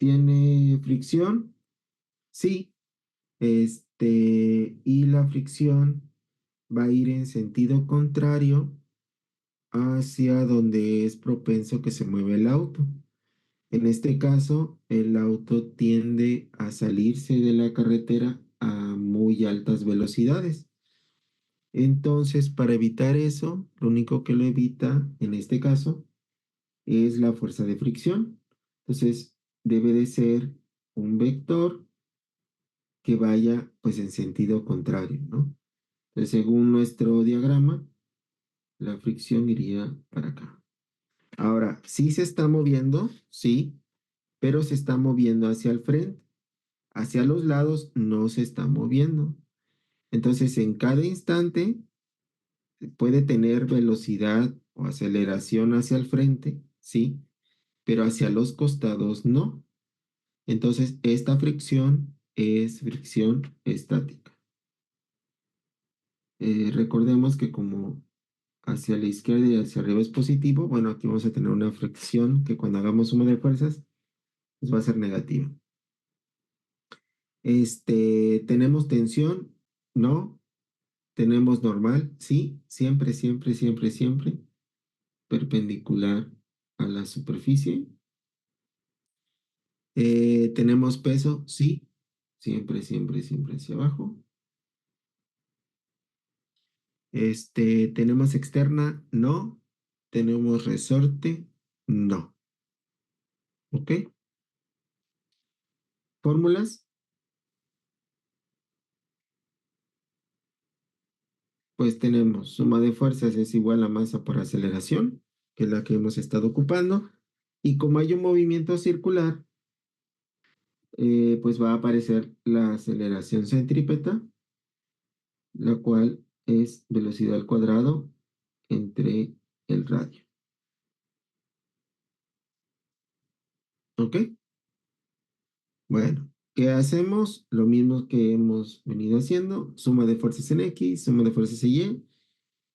¿Tiene fricción? Sí. Y la fricción va a ir en sentido contrario hacia donde es propenso que se mueva el auto. En este caso, el auto tiende a salirse de la carretera a muy altas velocidades. Entonces, para evitar eso, lo único que lo evita en este caso es la fuerza de fricción. Entonces, debe de ser un vector que vaya pues en sentido contrario, ¿no? Entonces, según nuestro diagrama, la fricción iría para acá. Ahora, sí se está moviendo, sí, pero se está moviendo hacia el frente. Hacia los lados no se está moviendo. Entonces, en cada instante puede tener velocidad o aceleración hacia el frente, sí, pero hacia los costados no. Entonces, esta fricción es fricción estática. Recordemos que como hacia la izquierda y hacia arriba es positivo, bueno, aquí vamos a tener una fricción que cuando hagamos suma de fuerzas, pues va a ser negativa. ¿Tenemos tensión? No. ¿Tenemos normal? Sí, siempre, siempre, siempre, siempre perpendicular a la superficie. ¿Tenemos peso? Sí, siempre, siempre, siempre hacia abajo. ¿Tenemos externa? No. ¿Tenemos resorte? No. ¿Ok? ¿Fórmulas? Pues tenemos suma de fuerzas es igual a masa por aceleración, que es la que hemos estado ocupando. Y como hay un movimiento circular, pues va a aparecer la aceleración centrípeta, la cual es velocidad al cuadrado entre el radio. ¿Ok? Bueno, ¿qué hacemos? Lo mismo que hemos venido haciendo, suma de fuerzas en X, suma de fuerzas en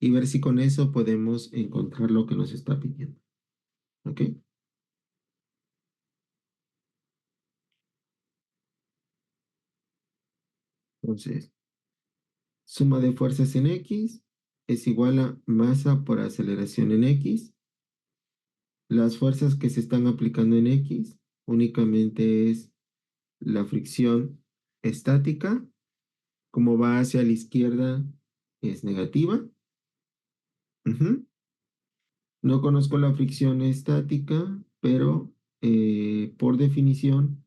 Y ver si con eso podemos encontrar lo que nos está pidiendo. ¿Ok? Entonces, suma de fuerzas en X es igual a masa por aceleración en X. Las fuerzas que se están aplicando en X únicamente es la fricción estática. Como va hacia la izquierda, es negativa. Ujú. No conozco la fricción estática, pero por definición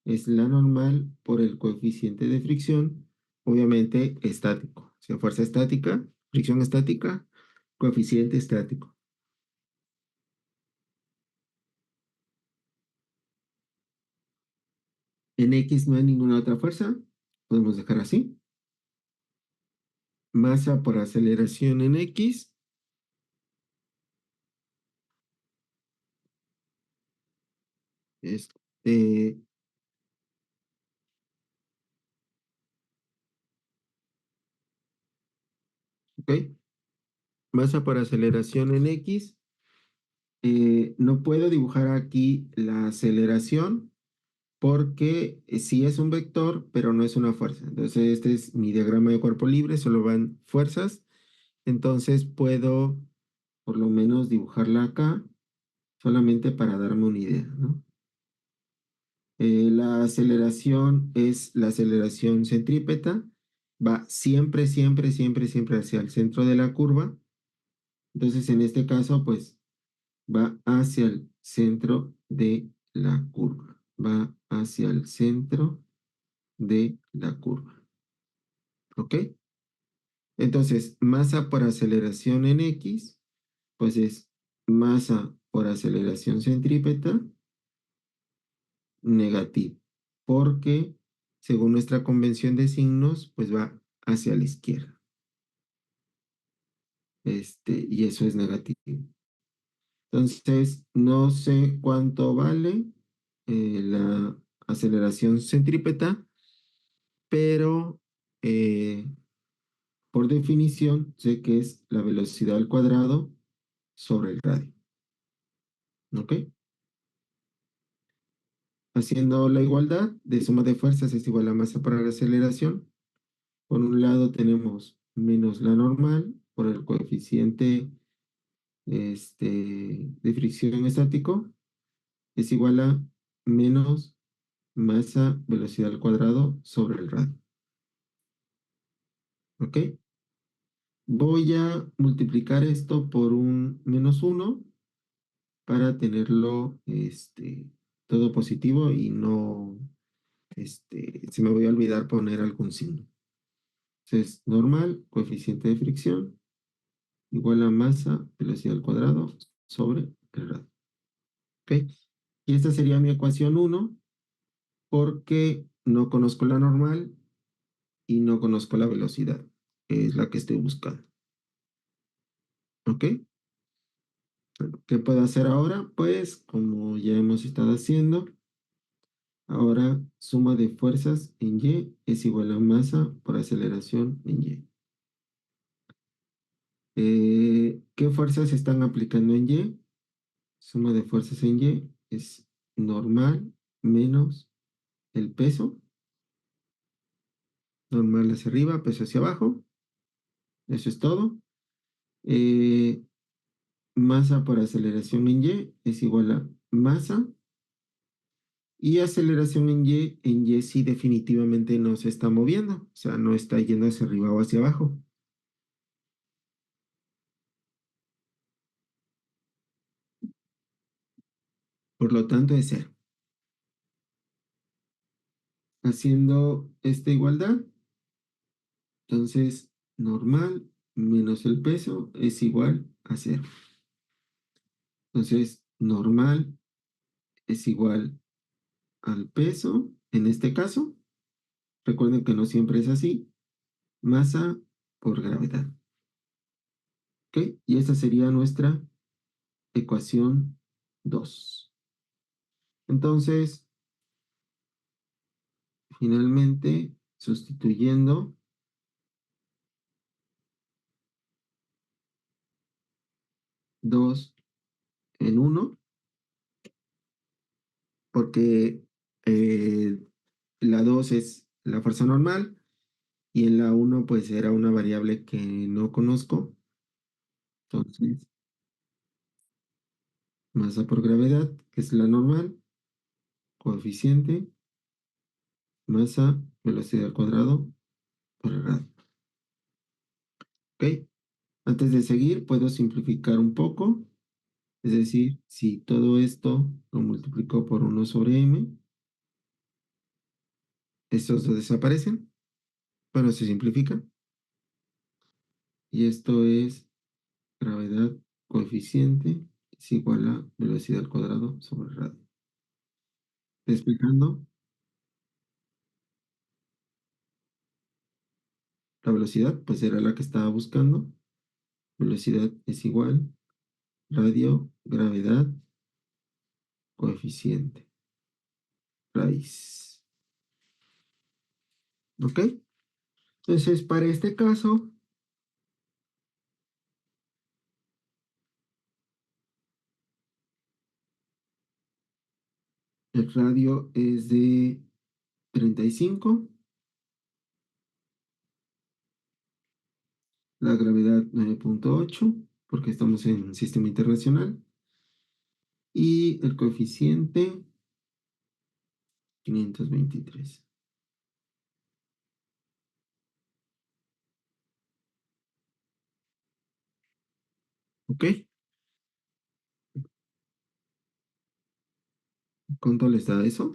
es la normal por el coeficiente de fricción, obviamente estático. O sea, fuerza estática, fricción estática, coeficiente estático. En X no hay ninguna otra fuerza, podemos dejar así. Masa por aceleración en X. Este, ok. Masa por aceleración en X. No puedo dibujar aquí la aceleración porque sí es un vector, pero no es una fuerza. Entonces, este es mi diagrama de cuerpo libre, solo van fuerzas. Entonces, puedo por lo menos dibujarla acá, solamente para darme una idea, ¿no? La aceleración es la aceleración centrípeta, va siempre, siempre, siempre, siempre hacia el centro de la curva. Entonces, en este caso, pues va hacia el centro de la curva. Va hacia el centro de la curva. ¿Ok? Entonces, masa por aceleración en X, pues es masa por aceleración centrípeta negativo. Porque, según nuestra convención de signos, pues va hacia la izquierda. Y eso es negativo. Entonces, no sé cuánto vale la aceleración centrípeta, pero por definición sé que es la velocidad al cuadrado sobre el radio. ¿Ok? Haciendo la igualdad de suma de fuerzas es igual a masa para la aceleración. Por un lado tenemos menos la normal por el coeficiente de fricción estático es igual a menos masa velocidad al cuadrado sobre el radio. ¿Ok? Voy a multiplicar esto por un menos uno para tenerlo todo positivo y no se me voy a olvidar poner algún signo. Entonces, normal, coeficiente de fricción, igual a masa, velocidad al cuadrado, sobre el radio. ¿Ok? Y esta sería mi ecuación uno porque no conozco la normal y no conozco la velocidad, que es la que estoy buscando. ¿Ok? Bueno, ¿qué puedo hacer ahora? Pues, como ya hemos estado haciendo, ahora suma de fuerzas en Y es igual a masa por aceleración en Y. ¿Qué fuerzas se están aplicando en Y? Suma de fuerzas en Y es normal menos el peso, normal hacia arriba, peso hacia abajo, eso es todo. Eh, Masa por aceleración en Y es igual a masa y aceleración en Y sí definitivamente no se está moviendo, o sea, no está yendo hacia arriba o hacia abajo. Por lo tanto es cero. Haciendo esta igualdad, entonces normal menos el peso es igual a cero. Entonces normal es igual al peso, en este caso, recuerden que no siempre es así, masa por gravedad. ¿Ok? Y esta sería nuestra ecuación 2. Entonces, finalmente, sustituyendo 2 en uno, porque eh, la 2 es la fuerza normal y en la uno pues era una variable que no conozco. Entonces, masa por gravedad, que es la normal, coeficiente, masa, velocidad al cuadrado por el radio. ¿Ok? Antes de seguir, puedo simplificar un poco. Es decir, si todo esto lo multiplico por uno sobre m, estos dos desaparecen, pero se simplifica. Y esto es gravedad coeficiente es igual a velocidad al cuadrado sobre radio. Explicando, la velocidad, pues era la que estaba buscando. Velocidad es igual, radio, gravedad, coeficiente, raíz. ¿Ok? Entonces, para este caso, el radio es de 35, la gravedad 9,8, porque estamos en un sistema internacional, y el coeficiente 523. ¿Ok? ¿Cuánto les da eso?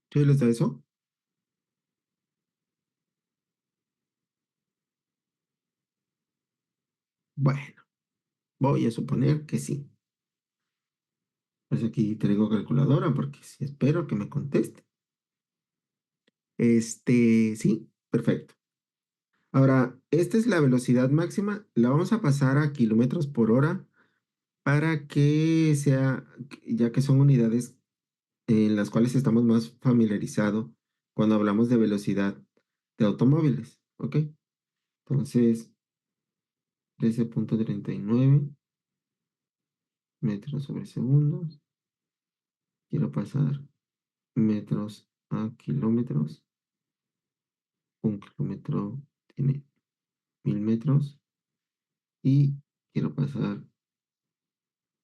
¿Qué les da eso? Bueno, voy a suponer que sí. Pues aquí traigo calculadora porque sí espero que me conteste. Sí, perfecto. Ahora, esta es la velocidad máxima. La vamos a pasar a kilómetros por hora para que sea, ya que son unidades en las cuales estamos más familiarizados cuando hablamos de velocidad de automóviles, ¿ok? Entonces, 13,39 metros sobre segundos. Quiero pasar metros a kilómetros. Un kilómetro tiene 1000 metros. Y quiero pasar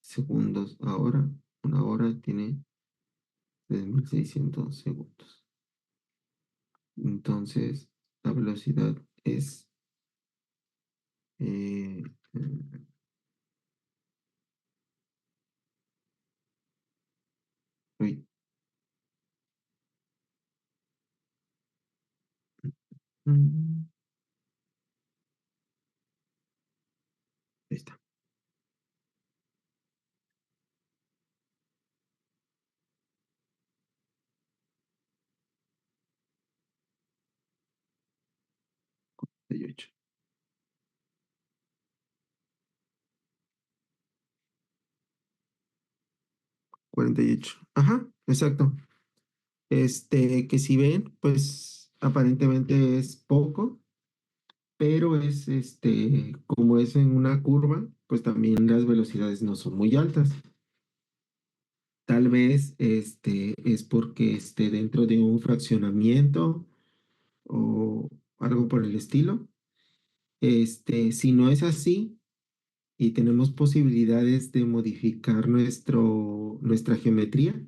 segundos a hora. Una hora tiene 3600 segundos. Entonces, la velocidad es eh, eh, uy, mm, ahí está, 48. 48. Ajá, exacto. Que si ven, pues aparentemente es poco, pero como es en una curva, pues también las velocidades no son muy altas. Tal vez es porque esté dentro de un fraccionamiento o algo por el estilo. Si no es así y tenemos posibilidades de modificar nuestra geometría,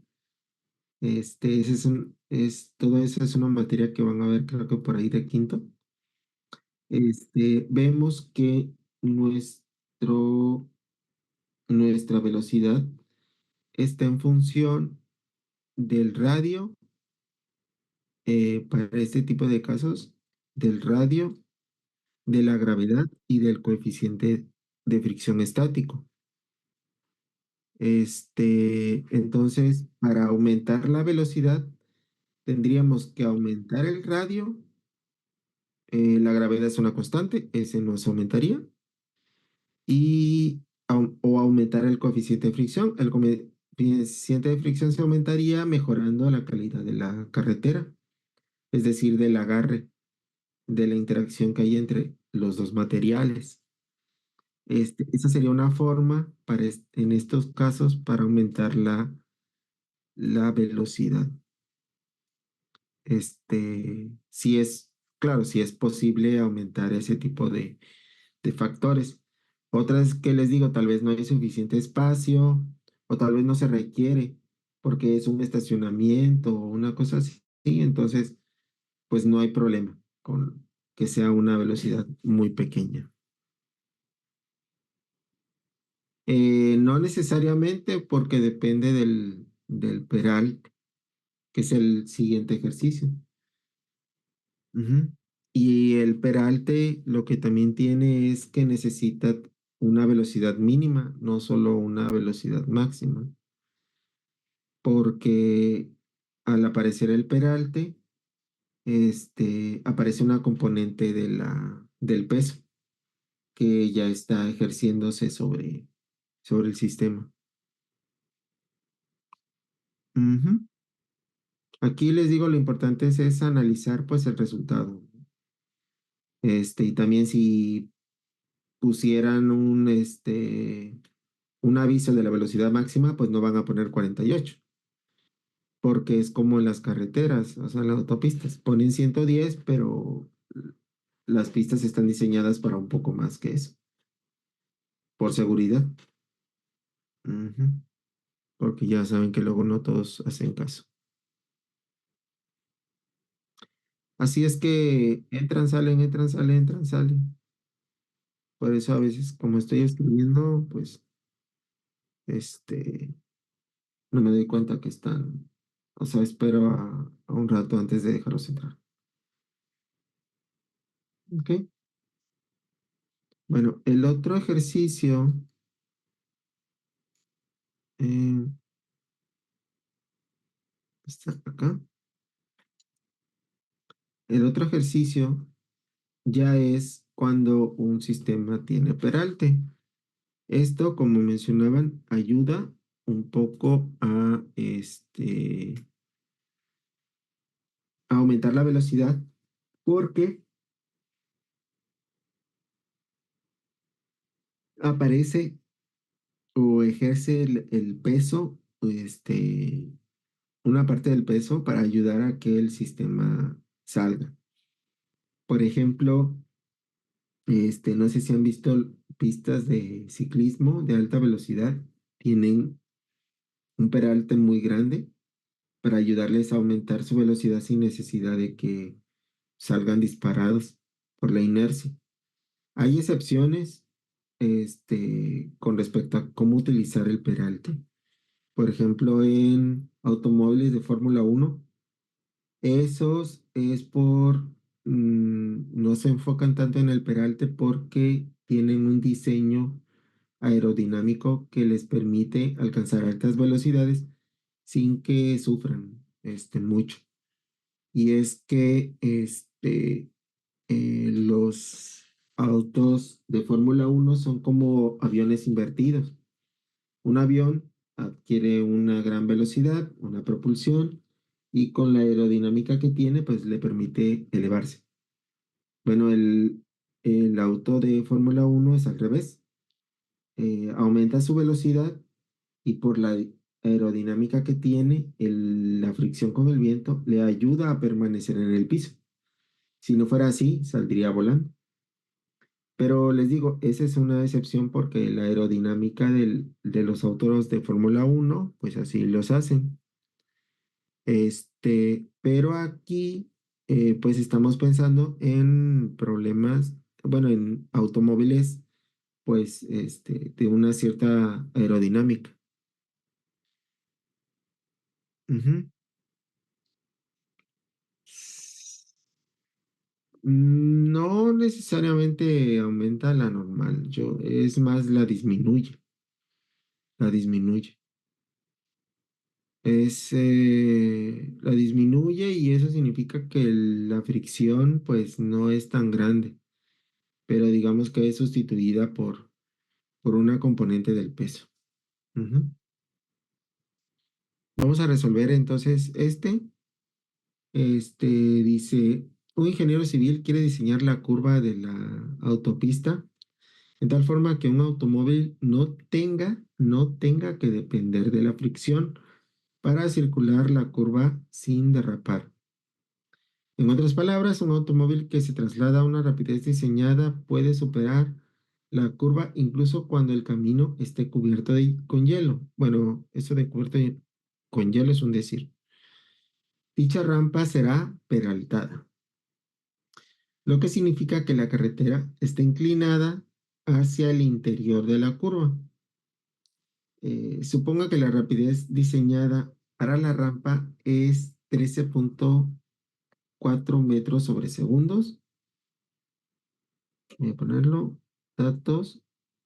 todo eso es una materia que van a ver, creo que por ahí de quinto. Vemos que nuestro, nuestra velocidad está en función del radio, para este tipo de casos, del radio, de la gravedad y del coeficiente de fricción estático. Entonces, para aumentar la velocidad, tendríamos que aumentar el radio. La gravedad es una constante, ese nos aumentaría. O aumentar el coeficiente de fricción. El coeficiente de fricción se aumentaría mejorando la calidad de la carretera, es decir, del agarre, de la interacción que hay entre los dos materiales. Esa sería una forma en estos casos para aumentar la velocidad. Si es, claro, si es posible aumentar ese tipo de factores. Otras que les digo, tal vez no hay suficiente espacio o tal vez no se requiere porque es un estacionamiento o una cosa así. Entonces, pues no hay problema con que sea una velocidad muy pequeña. No necesariamente porque depende del peral, que es el siguiente ejercicio. Ujú. Y el peralte lo que también tiene es que necesita una velocidad mínima, no solo una velocidad máxima, porque al aparecer el peralte, aparece una componente del peso que ya está ejerciéndose sobre el sistema. Ujú. Aquí les digo, lo importante es analizar pues el resultado. Y también si pusieran un aviso de la velocidad máxima, pues no van a poner 48, porque es como en las carreteras, o sea, en las autopistas, ponen 110, pero las pistas están diseñadas para un poco más que eso, por seguridad. Ujú. Porque ya saben que luego no todos hacen caso. Así es que entran, salen, entran, salen, entran, salen. Por eso a veces, como estoy escribiendo, pues, no me doy cuenta que están, o sea, espero a un rato antes de dejarlos entrar. ¿Ok? Bueno, el otro ejercicio, eh, está acá. El otro ejercicio ya es cuando un sistema tiene peralte. Esto, como mencionaban, ayuda un poco a aumentar la velocidad porque aparece o ejerce el peso, una parte del peso para ayudar a que el sistema salga. Por ejemplo, no sé si han visto pistas de ciclismo de alta velocidad, tienen un peralte muy grande para ayudarles a aumentar su velocidad sin necesidad de que salgan disparados por la inercia. Hay excepciones, con respecto a cómo utilizar el peralte. Por ejemplo, en automóviles de Fórmula 1, esos es no se enfocan tanto en el peralte porque tienen un diseño aerodinámico que les permite alcanzar altas velocidades sin que sufran, mucho. Y es que, los autos de Fórmula 1 son como aviones invertidos. Un avión adquiere una gran velocidad, una propulsión, y con la aerodinámica que tiene, pues le permite elevarse. Bueno, el auto de Fórmula 1 es al revés. Aumenta su velocidad y por la aerodinámica que tiene, la fricción con el viento le ayuda a permanecer en el piso. Si no fuera así, saldría volando. Pero les digo, esa es una excepción porque la aerodinámica de los autos de Fórmula 1, pues así los hacen. Pero aquí, pues estamos pensando en problemas, bueno, en automóviles, pues, de una cierta aerodinámica. Ujú. No necesariamente aumenta la normal, es más la disminuye. La disminuye y eso significa que la fricción pues no es tan grande, pero digamos que es sustituida por una componente del peso. Ujú. Vamos a resolver entonces dice, un ingeniero civil quiere diseñar la curva de la autopista en tal forma que un automóvil no tenga que depender de la fricción para circular la curva sin derrapar. En otras palabras, un automóvil que se traslada a una rapidez diseñada puede superar la curva incluso cuando el camino esté cubierto con hielo. Bueno, eso de con hielo es un decir. Dicha rampa será peraltada, lo que significa que la carretera está inclinada hacia el interior de la curva. Suponga que la rapidez diseñada para la rampa es 13,4 metros sobre segundos. Voy a ponerlo, datos,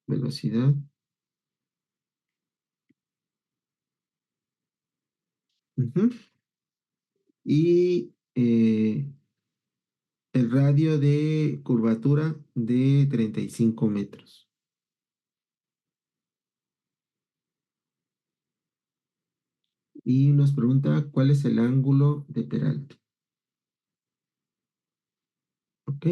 velocidad. Ujú. Y el radio de curvatura de 35 metros. Y nos pregunta cuál es el ángulo de Peralte. ¿Ok?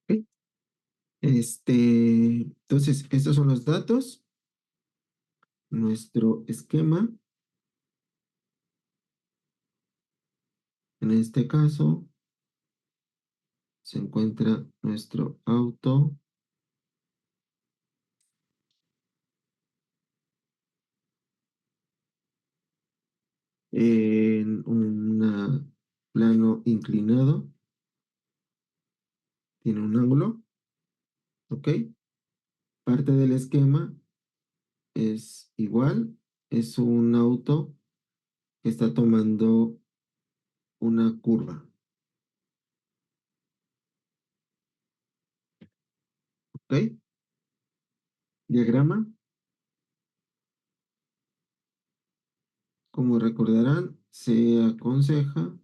Ok. Entonces, estos son los datos. Nuestro esquema, en este caso, se encuentra nuestro auto en un plano inclinado. Tiene un ángulo, ¿ok? Parte del esquema es igual. Es un auto que está tomando una curva. ¿Ok? Diagrama, como recordarán, se aconseja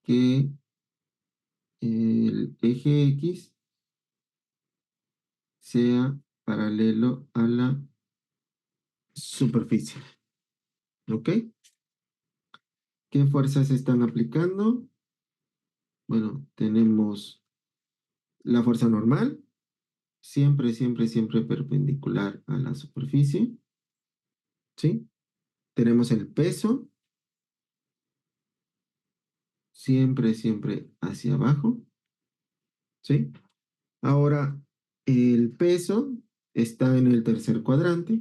que el eje X sea paralelo a la superficie. ¿Ok? ¿Qué fuerzas se están aplicando? Bueno, tenemos la fuerza normal, siempre, siempre, siempre perpendicular a la superficie. ¿Sí? Tenemos el peso, siempre, siempre hacia abajo. ¿Sí? Ahora, el peso está en el tercer cuadrante.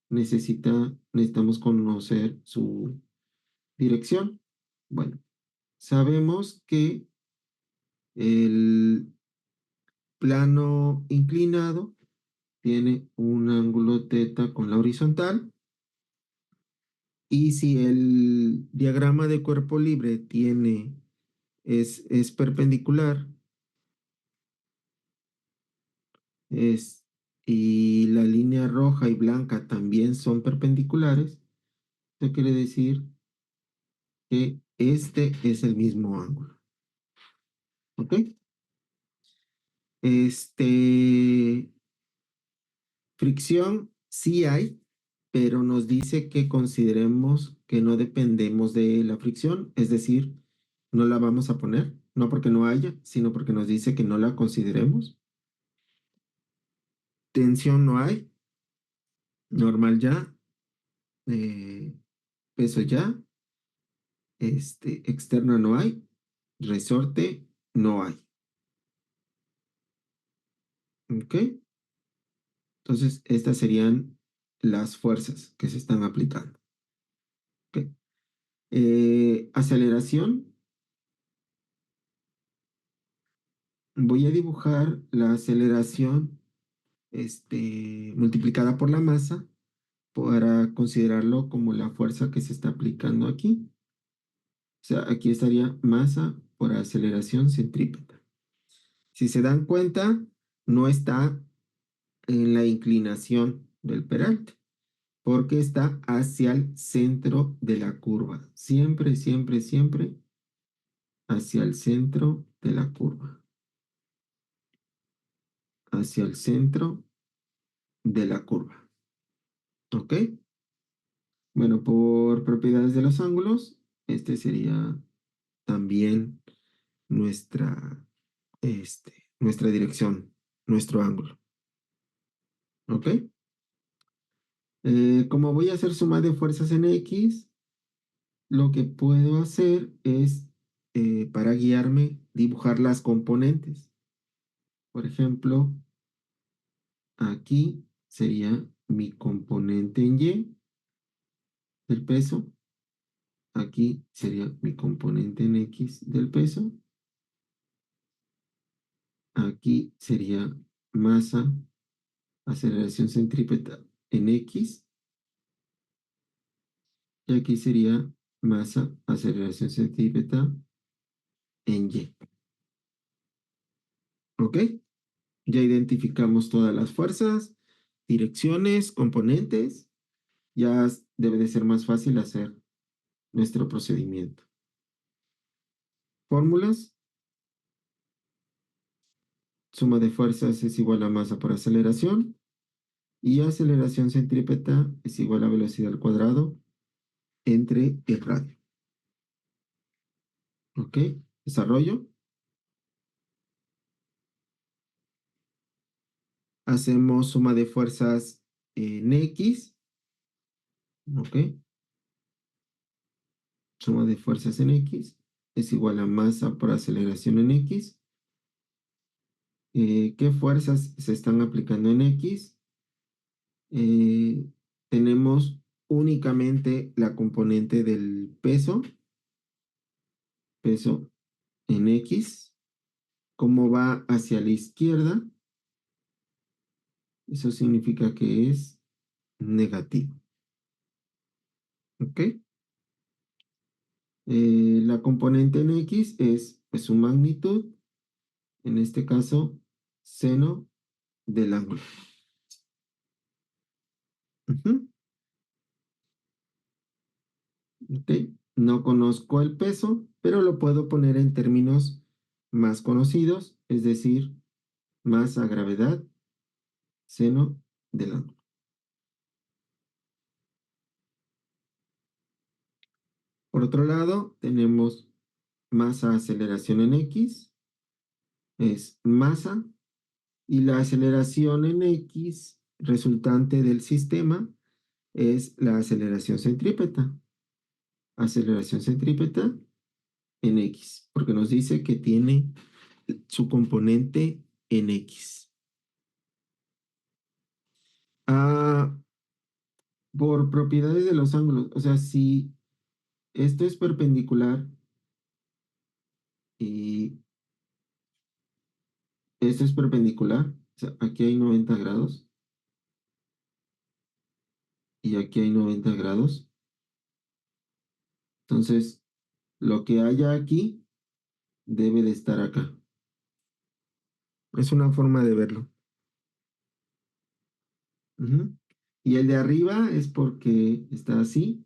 Necesitamos conocer su dirección. Bueno, sabemos que el plano inclinado tiene un ángulo teta con la horizontal. Y si el diagrama de cuerpo libre es perpendicular, es, y la línea roja y blanca también son perpendiculares, esto quiere decir que este es el mismo ángulo. ¿Ok? Este, fricción sí hay, pero nos dice que consideremos que no dependemos de la fricción, es decir, no la vamos a poner, no porque no haya, sino porque nos dice que no la consideremos. Tensión no hay, normal ya, eh, peso ya, externa no hay, resorte no hay. ¿Ok? Entonces, estas serían las fuerzas que se están aplicando. ¿Ok? Aceleración. Voy a dibujar la aceleración multiplicada por la masa para considerarlo como la fuerza que se está aplicando aquí. O sea, aquí estaría masa por aceleración centrípeta. Si se dan cuenta, no está en la inclinación del peralte, porque está hacia el centro de la curva. Siempre, siempre, siempre hacia el centro de la curva. Hacia el centro de la curva. ¿Ok? Bueno, por propiedades de los ángulos, este sería también nuestra, nuestra dirección, nuestro ángulo. ¿Ok? Como voy a hacer suma de fuerzas en X, lo que puedo hacer es, para guiarme, dibujar las componentes. Por ejemplo, aquí sería mi componente en Y del peso. Aquí sería mi componente en X del peso. Aquí sería masa, aceleración centrípeta en X. Y aquí sería masa, aceleración centrípeta en Y. ¿Ok? Ya identificamos todas las fuerzas, direcciones, componentes. Ya debe de ser más fácil hacer nuestro procedimiento. Fórmulas. Suma de fuerzas es igual a masa por aceleración. Y aceleración centrípeta es igual a velocidad al cuadrado entre el radio. ¿Ok? Desarrollo. Hacemos suma de fuerzas en X. ¿Ok? Suma de fuerzas en X es igual a masa por aceleración en X. ¿Qué fuerzas se están aplicando en X? Eh, tenemos únicamente la componente del peso, peso en X. Como va hacia la izquierda, eso significa que es negativo. ¿Ok? La componente en X es pues, su magnitud, en este caso seno del ángulo. Ujú, ok. No conozco el peso, pero lo puedo poner en términos más conocidos, es decir, masa, gravedad, seno del ángulo. Por otro lado, tenemos masa, aceleración en X, es masa, y la aceleración en X resultante del sistema es la aceleración centrípeta. Aceleración centrípeta en X, porque nos dice que tiene su componente en X. Ah, por propiedades de los ángulos, o sea, si esto es perpendicular y esto es perpendicular, o sea, aquí hay 90 grados y aquí hay 90 grados, entonces lo que haya aquí debe de estar acá. Es una forma de verlo. Ujú. Y el de arriba es porque está así.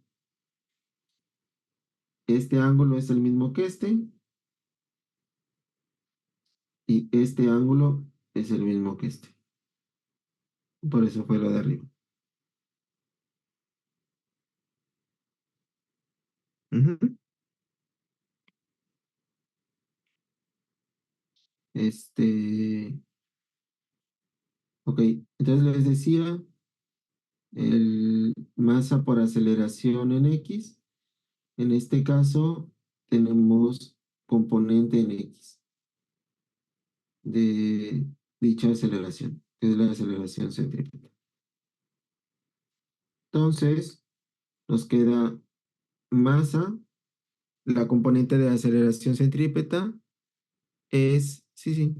Este ángulo es el mismo que este y este ángulo es el mismo que este. Por eso fue lo de arriba. Ujú. Este, ok, entonces les decía, el masa por aceleración en X, en este caso tenemos componente en X de dicha aceleración, que es la aceleración centrípeta. Entonces, nos queda masa, la componente de aceleración centrípeta es, sí, sí,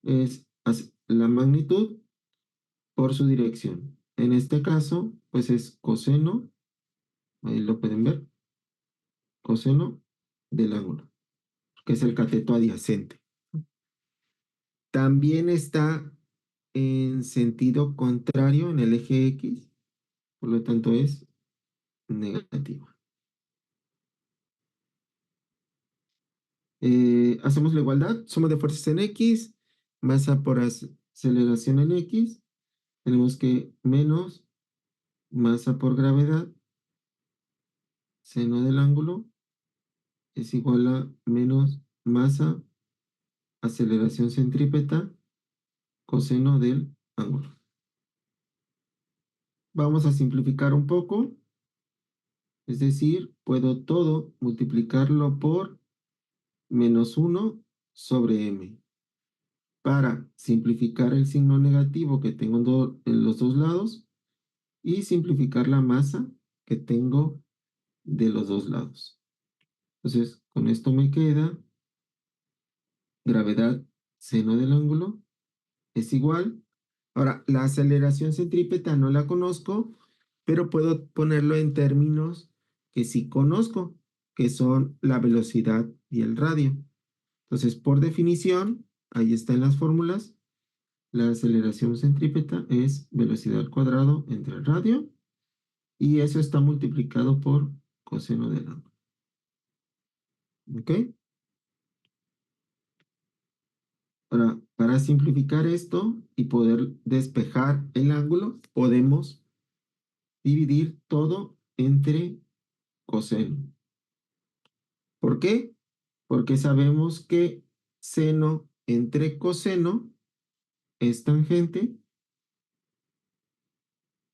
es la magnitud por su dirección. En este caso, pues es coseno, ahí lo pueden ver, coseno del ángulo, que es el cateto adyacente. También está en sentido contrario en el eje X, por lo tanto es negativa. Hacemos la igualdad, suma de fuerzas en X, masa por aceleración en X, tenemos que menos masa por gravedad, seno del ángulo, es igual a menos masa, aceleración centrípeta, coseno del ángulo. Vamos a simplificar un poco, es decir, puedo todo multiplicarlo por menos 1 sobre m. Para simplificar el signo negativo que tengo en los dos lados y simplificar la masa que tengo de los dos lados. Entonces, con esto me queda gravedad seno del ángulo es igual. Ahora, la aceleración centrípeta no la conozco, pero puedo ponerlo en términos que sí conozco, que son la velocidad y el radio. Entonces, por definición, ahí están las fórmulas. La aceleración centrípeta es velocidad al cuadrado entre el radio y eso está multiplicado por coseno del ángulo. ¿Ok? Ahora, para simplificar esto y poder despejar el ángulo, podemos dividir todo entre coseno. ¿Por qué? Porque sabemos que seno entre coseno es tangente.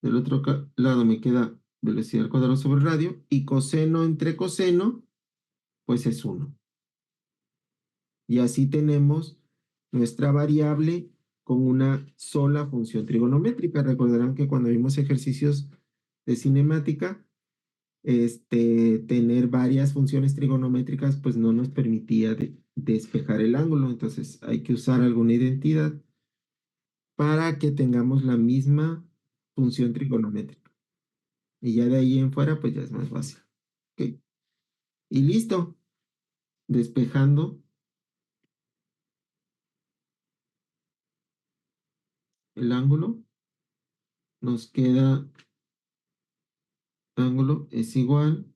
Del otro lado me queda velocidad al cuadrado sobre radio y coseno entre coseno, pues es 1. Y así tenemos nuestra variable con una sola función trigonométrica. Recordarán que cuando vimos ejercicios de cinemática, tener varias funciones trigonométricas pues no nos permitía despejar el ángulo, entonces hay que usar alguna identidad para que tengamos la misma función trigonométrica. Y ya de ahí en fuera pues ya es más fácil. ¿Ok? Y listo, despejando el ángulo, nos queda ángulo es igual,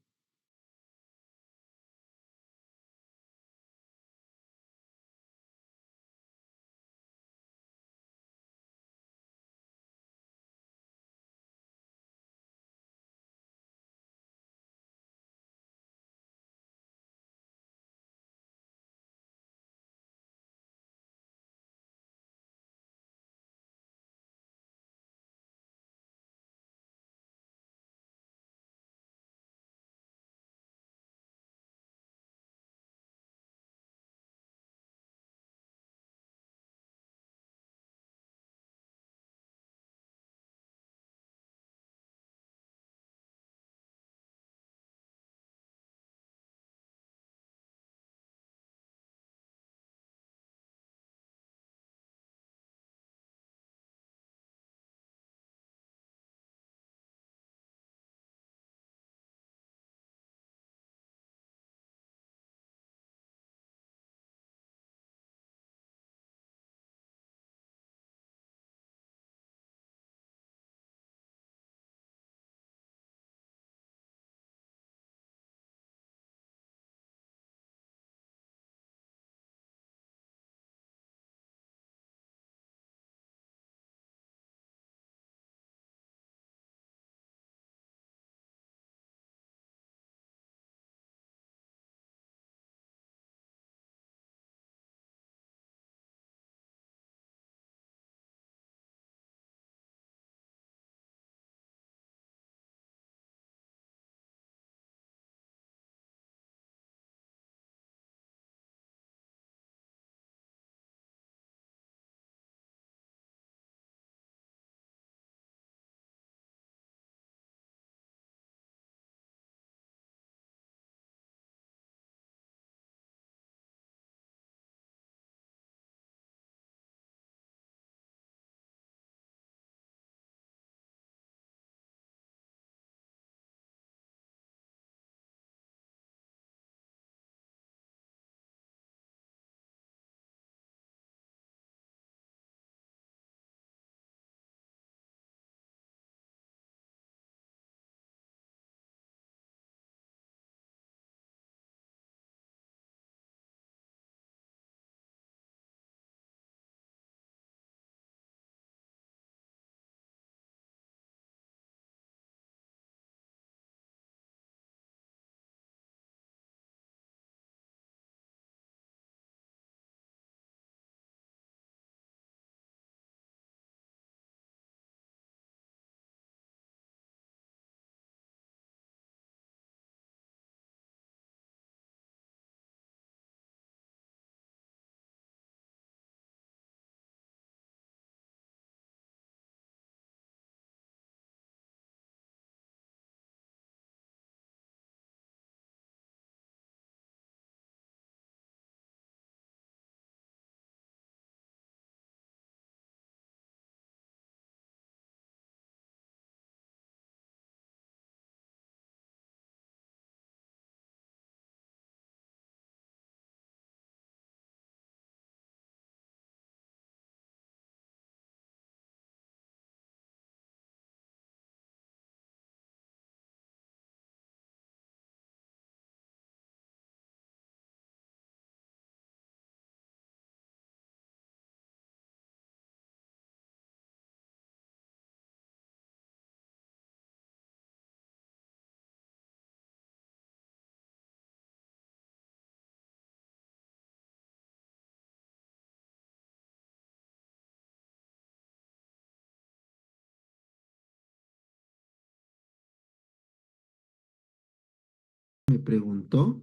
me preguntó,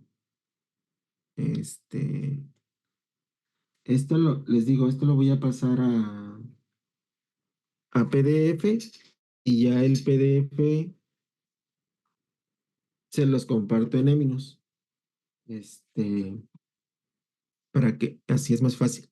este, les digo, esto lo voy a pasar a PDF y ya el PDF se los comparto en Eminos, para que así es más fácil.